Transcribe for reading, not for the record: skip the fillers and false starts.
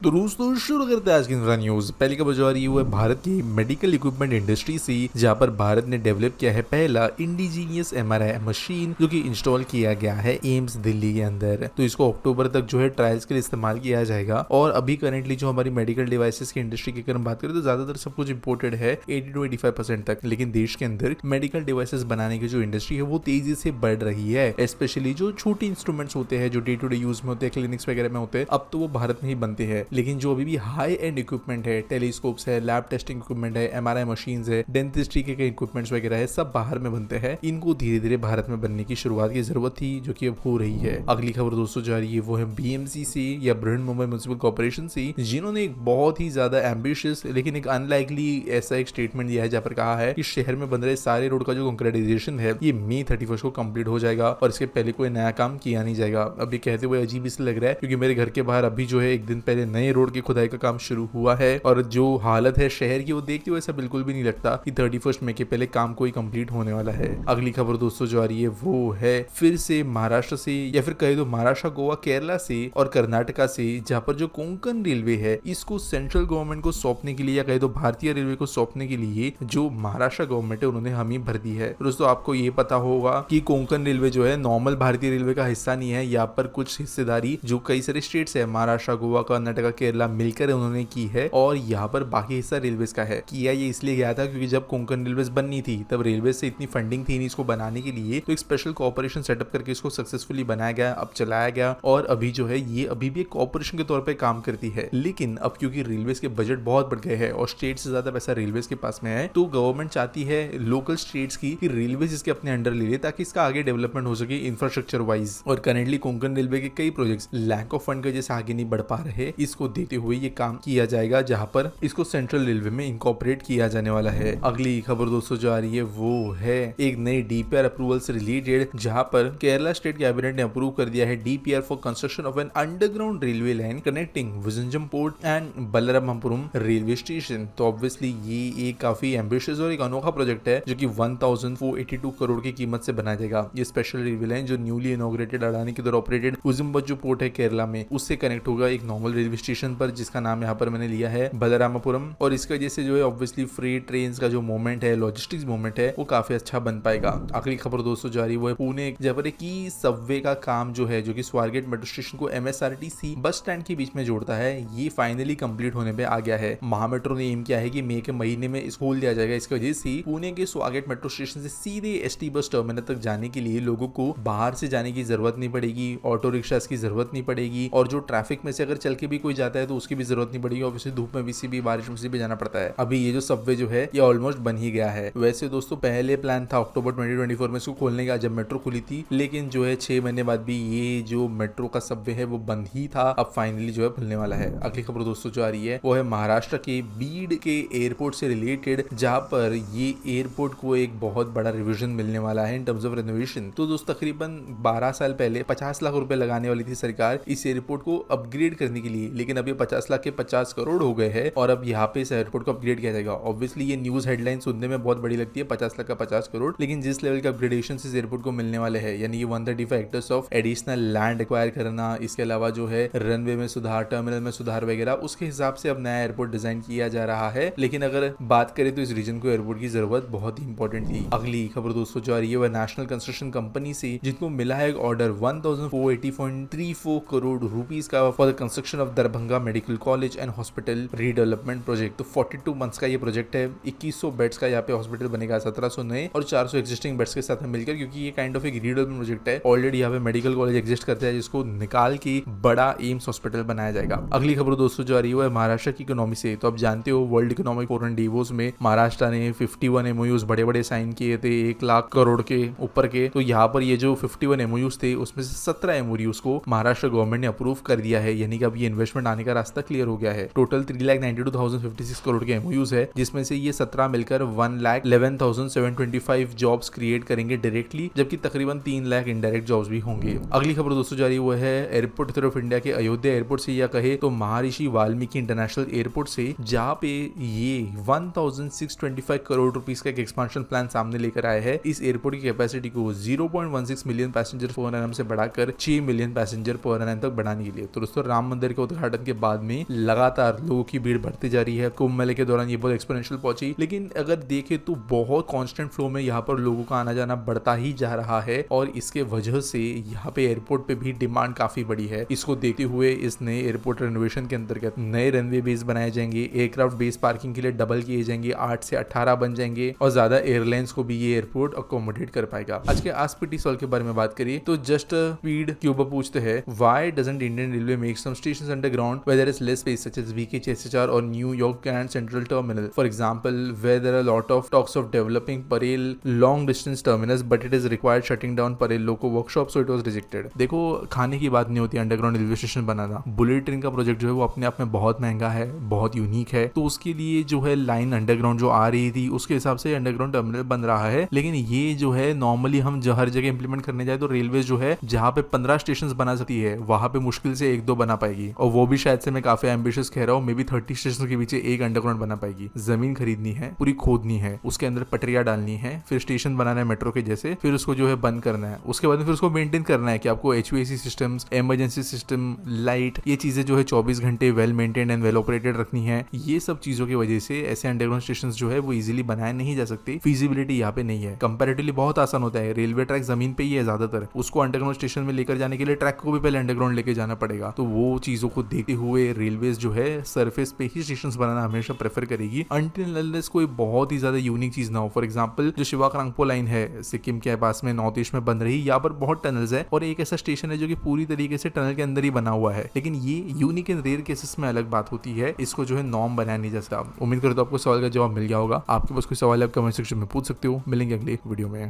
तो दोस्तों शुरू करते हैं आज की न्यूज। पहली खबर जो आ रही है भारत की मेडिकल इक्विपमेंट इंडस्ट्री से, जहां पर भारत ने डेवलप किया है पहला इंडिजीनियस एमआरआई मशीन जो कि इंस्टॉल किया गया है एम्स दिल्ली के अंदर। तो इसको अक्टूबर तक जो है ट्रायल्स के लिए इस्तेमाल किया जाएगा। और अभी करेंटली जो हमारी मेडिकल डिवाइसेस की इंडस्ट्री की अगर हम बात करें तो ज्यादातर सब कुछ इंपोर्टेड है 80 to 85% तक, लेकिन देश के अंदर मेडिकल डिवाइसेस बनाने की जो इंडस्ट्री है वो तेजी से बढ़ रही है। स्पेशली जो छोटे इंस्ट्रूमेंट्स होते हैं जो डे टू डे यूज में होते हैं, क्लिनिक्स वगैरह में होते हैं, अब तो वो भारत में ही बनते हैं। लेकिन जो अभी भी हाई एंड इक्विपमेंट है, टेलीस्कोप्स है, लैब टेस्टिंग इक्विपमेंट है, एमआरआई मशीन्स है, डेंटिस्ट्री के इक्विपमेंट्स वगैरह है, सब बाहर में बनते हैं। इनको धीरे धीरे भारत में बनने की शुरुआत की जरूरत थी, जो कि अब हो रही है। अगली खबर दोस्तों जा रही है वो है बीएमसी से या बृहन मुंबई म्युनिसिपल कॉर्पोरेशन से, जिन्होंने एक बहुत ही ज्यादा एम्बिशियस लेकिन एक अनलाइकली ऐसा एक स्टेटमेंट दिया है जहां पर कहा है कि शहर में बन रहे सारे रोड का जो कंक्रीटाइजेशन है ये मई 31 को कंप्लीट हो जाएगा और इसके पहले कोई नया काम किया नहीं जाएगा। अभी कहते हुए अजीब इसलिए लग रहा है क्योंकि मेरे घर के बाहर अभी जो है एक दिन पहले नए रोड की खुदाई का काम शुरू हुआ है और जो हालत है शहर की वो देखते हुए ऐसा बिल्कुल भी नहीं लगता कि 31 मई के पहले काम कोई कंप्लीट होने वाला है। अगली खबर दोस्तों जो आ रही है वो है फिर से महाराष्ट्र से, या फिर कहे तो महाराष्ट्र, गोवा, केरला से और कर्नाटका से, जहां पर जो कोंकण रेलवे है इसको सेंट्रल गवर्नमेंट को सौंपने के लिए या कहे तो भारतीय रेलवे को सौंपने के लिए जो महाराष्ट्र गवर्नमेंट है उन्होंने हामी भर दी है। दोस्तों आपको ये पता होगा कि कोंकण रेलवे जो है नॉर्मल भारतीय रेलवे का हिस्सा नहीं है। यहाँ पर कुछ हिस्सेदारी जो कई सारे स्टेट्स है, महाराष्ट्र, गोवा, कर्नाटका, केरला मिलकर उन्होंने की है और यहाँ पर बाकी हिस्सा रेलवेज का है। किया ये इसलिए गया था क्योंकि जब कोंकण रेलवेज बननी थी तब रेलवे से इतनी फंडिंग थी नहीं इसको बनाने के लिए, तो एक स्पेशल कॉर्पोरेशन सेटअप करके इसको सक्सेसफुली बनाया गया, अब चलाया गया और अभी जो है ये अभी भी एक कॉर्पोरेशन के तौर पे काम करती है। लेकिन अब क्योंकि रेलवेज के बजट बहुत बढ़ गए हैं और स्टेट से ज्यादा पैसा रेलवेज के पास में है, तो गवर्नमेंट चाहती है लोकल स्टेट्स की कि रेलवेज इसके अपने अंडर ले ले ताकि इसका आगे डेवलपमेंट हो सके इंफ्रास्ट्रक्चर वाइज। और करेंटली कोंकण रेलवे के कई प्रोजेक्ट्स लैक ऑफ फंड की वजह से आगे नहीं बढ़ पा रहे, इसको देखते हुए ये काम किया जाएगा जहां पर इसको सेंट्रल रेलवे में इनकॉर्पोरेट किया जाने वाला है। अगली खबर दोस्तों जो आ रही है वो है एक नई डीपीआर अप्रूवल से रिलेटेड, जहां पर केरला स्टेट कैबिनेट ने अप्रूव कर दिया है DPR for construction of an underground railway line connecting Vizhinjam port and Balaramapuram railway station. तो ऑब्वियसली ये एक काफी एम्बिशियस और एक अनोखा प्रोजेक्ट है जो कि 1482 करोड़ की कीमत से बनाया जाएगा। ये स्पेशल रेलवे लाइन जो न्यूली इनॉग्रेटेड अडानी के द्वारा ऑपरेटेड उजिम्बज्जू पोर्ट है केरला में, उससे कनेक्ट होगा एक नॉर्मल रेलवे स्टेशन पर जिसका नाम यहाँ पर मैंने लिया है बलरामपुरम। और इसकी वजह से जो है ऑब्वियसली फ्रेट ट्रेन का जो मूवमेंट है, लॉजिस्टिक्स मूवमेंट है, वो काफी अच्छा बन पाएगा। अगली खबर दोस्तों जारी वो है पुणे जहाँ पर की सबवे का काम जो है, जो कि स्वारगेट मेट्रो स्टेशन को एमएसआरटीसी बस स्टैंड के बीच में जोड़ता है, ये फाइनली कंप्लीट होने पे आ गया है। महामेट्रो ने एम किया है कि मई के महीने में इसको खोल दिया जाएगा। इसकी वजह से पुणे के स्वारगेट मेट्रो स्टेशन से सीधे एसटी बस टर्मिनल तक जाने के लिए लोगों को बाहर से जाने की जरूरत नहीं पड़ेगी, ऑटो रिक्शा की जरूरत नहीं पड़ेगी और जो ट्रैफिक में से अगर चल के भी कोई जाता है तो उसकी भी जरूरत नहीं पड़ेगी। ऑब्वियसली धूप में भी बारिश में से भी जाना पड़ता है। अभी ये जो सबवे जो है ये ऑलमोस्ट बन ही गया है। वैसे दोस्तों पहले प्लान था अक्टूबर 2024 में इसको खोलने का जब मेट्रो खुली थी, लेकिन जो है 6 महीने बाद भी ये जो मेट्रो का सबवे है वो बंद ही था, अब फाइनली जो है खुलने वाला है। अगली खबर दोस्तों जो आ रही है वो है महाराष्ट्र के बीड के एयरपोर्ट से रिलेटेड, जहां पर ये एयरपोर्ट को एक बहुत बड़ा रिविजन मिलने वाला है इन टर्म्स ऑफ रेनोवेशन। तो दोस्तों तकरीबन 12 साल पहले 50 लाख रुपए लगाने वाली थी सरकार इस एयरपोर्ट को अपग्रेड करने के लिए, लेकिन अब ये 50 लाख के 50 करोड़ हो गए हैं और अब यहाँ पे इस एयरपोर्ट को अपग्रेड किया जाएगा। ऑब्वियसली ये न्यूज हेडलाइन सुनने में बहुत बड़ी लगती है, 50 लाख का 50 करोड़, लेकिन जिस लेवल का अपग्रेडेशन इस एयरपोर्ट को मिलने वाले हैं, यानी 135 hectares of additional land acquire करना, इसके अलावा जो है रनवे में सुधार, टर्मिनल में सुधार वगैरह, उसके हिसाब से अब नया एयरपोर्ट डिजाइन किया जा रहा है। लेकिन अगर बात करें तो इस रीजन को एयरपोर्ट की जरूरत बहुत ही इंपॉर्टेंट थी। अगली खबर दोस्तों जो आ रही है वह नेशनल कंस्ट्रक्शन कंपनी से, जिनको मिला है ऑर्डर 1480.34 करोड़ रुपीस का for the construction of Darbhanga medical college and hospital redevelopment project. तो 42 मंथ्स का ये प्रोजेक्ट है, 2100 बेड्स का यहाँ पे हॉस्पिटल बनेगा, 1700 नए और 400 एग्जिस्टिंग बेड्स के साथ मिलकर, क्योंकि ये काइंड ऑफ एक रीडेवलपमेंट प्रोजेक्ट है। ऑलरेडी यहाँ पे मेडिकल कॉलेज एग्जिस्ट करता है जिसको निकाल के बड़ा एम्स हॉस्पिटल बनाया जाएगा। अगली खबर दोस्तों जो आ रही है महाराष्ट्र की इकोनॉमी से। तो आप जानते हो वर्ल्ड इकोनॉमिक फोरम डेवोस में महाराष्ट्र ने 51 एमओयूज बड़े बड़े साइन किए थे 1 लाख करोड़ के ऊपर के। तो यहाँ पर ये जो 51 एमओयूज थे उसमें से 17 एमओयूज को महाराष्ट्र गवर्नमेंट ने अप्रूव कर दिया है, यानी कि अब ये इन्वेस्टमेंट आने का रास्ता क्लियर हो गया है। टोटल 3,92,056 करोड़ के एमओयूज है, जिसमें से ये 17 मिलकर 1,11,725 जॉब्स क्रिएट करेंगे डायरेक्टली, जबकि तकरीबन 3 लाख इनडायरेक्ट जॉब्स भी होंगे। अगली खबर दोस्तों जारी हुआ है एयरपोर्ट ऑफ इंडिया के अयोध्या एयरपोर्ट से, या कहे तो महर्षि वाल्मीकि इंटरनेशनल एयरपोर्ट से, जहाँ पे ये 1,625 करोड़ रुपीस का एक एक्सपांशन प्लान सामने लेकर आए हैं। इस एयरपोर्ट की कैपेसिटी को 0.16 मिलियन पैसेंजर पर एनम से बढ़ाकर 6 मिलियन पैसेंजर पर एनम तक बढ़ाने के लिए। तो दोस्तों राम मंदिर का उद्घाटन उद्घाटन के बाद में लगातार लोगों की भीड़ बढ़ती जा रही है। कुंभ मेले के दौरान ये बहुत एक्सपोनेंशियल पहुंची, लेकिन अगर देखें तो बहुत कांस्टेंट फ्लो में यहाँ पर लोगों का आना जाना बढ़ता ही जा रहा है और इसके वजह से यहाँ पे एयरपोर्ट पे भी डिमांड काफी बड़ी है। इसको देखते हुए इस नए एयरपोर्ट रेनोवेशन के अंतर्गत नए रनवे बेस बनाए जाएंगे, एयरक्राफ्ट बेस पार्किंग के लिए डबल किए जाएंगे, 8 से 18 बन जाएंगे और ज्यादा एयरलाइंस को भी ये एयरपोर्ट अकोमोडेट कर पाएगा। आज के आस्क पीटी सवाल के बारे में बात करिए तो जस्ट स्पीड क्यूबा पूछते हैं, why doesn't Indian railway make some stations underground where there is less space such as Winchester और New York Grand Central Terminal for example where there are lot of talks of developing Parel long distance terminus but it is required shutting down Parel loco workshop so it was rejected. देखो खाने की बात नहीं होती underground railway station बनाना। Bullet train का project जो है वो अपने आप में बहुत महंगा है, बहुत यूनिक है, तो उसके लिए जो है लाइन अंडरग्राउंड जो आ रही थी उसके हिसाब से अंडरग्राउंड टर्मिनल बन रहा है। लेकिन ये जो है नॉर्मली हम हर जगह इंप्लीमेंट करने जाए तो रेलवे जो है जहाँ पे 15 स्टेशन बना सकती है वहां पे मुश्किल से 1-2 बना पाएगी और वो भी शायद से मैं काफी एम्बिशियस कह रहा हूँ, मे बी 30 स्टेशन के पीछे एक अंडरग्राउंड बना पाएगी। जमीन खरीदनी है, पूरी खोदनी है, उसके अंदर पटरियां डालनी है, फिर स्टेशन बनाना है मेट्रो के जैसे, फिर उसको जो है बंद करना है, उसके बाद फिर उसको मेंटेन करना है कि आपको HVAC systems, emergency system, light, ये चीजें जो है 24 घंटे well maintained and well operated रखनी है। ये सब चीजों की वजह से ऐसे अंडरग्राउंड स्टेशन जो है वो इजीली बनाए नहीं जा सकते। फिजिबिलिटी यहाँ पे नहीं है। कंपैरेटिवली बहुत आसान होता है, रेलवे ट्रैक जमीन पे ही है ज्यादातर, उसको अंडरग्राउंड स्टेशन में लेकर जाने के लिए ट्रैक को भी पहले अंडरग्राउंड लेके जाना पड़ेगा। तो वो चीजों को देखते हुए रेलवे जो है सरफेस पे ही स्टेशन बनाना हमेशा प्रेफर करेगी अनटिल अनलेस कोई बहुत ही ज्यादा यूनिक चीज ना हो। फॉर एग्जाम्पल जो शिवाक रांगपो लाइन है सिक्किम के पास में नॉर्थ ईस्ट में बन रही, यहाँ पर बहुत टनल्स है और एक ऐसा स्टेशन है जो कि पूरी तरीके से टनल के अंदर ही बना हुआ है। लेकिन ये यूनिक एंड रेयर केसेस में अलग बात होती है, इसको जो है नॉर्म बनाया नहीं जा सकता। उम्मीद करता हूं आपको सवाल का जवाब मिल गया होगा। आपके पास कोई सवाल है आप कमेंट सेक्शन में पूछ सकते हो। मिलेंगे अगले वीडियो में।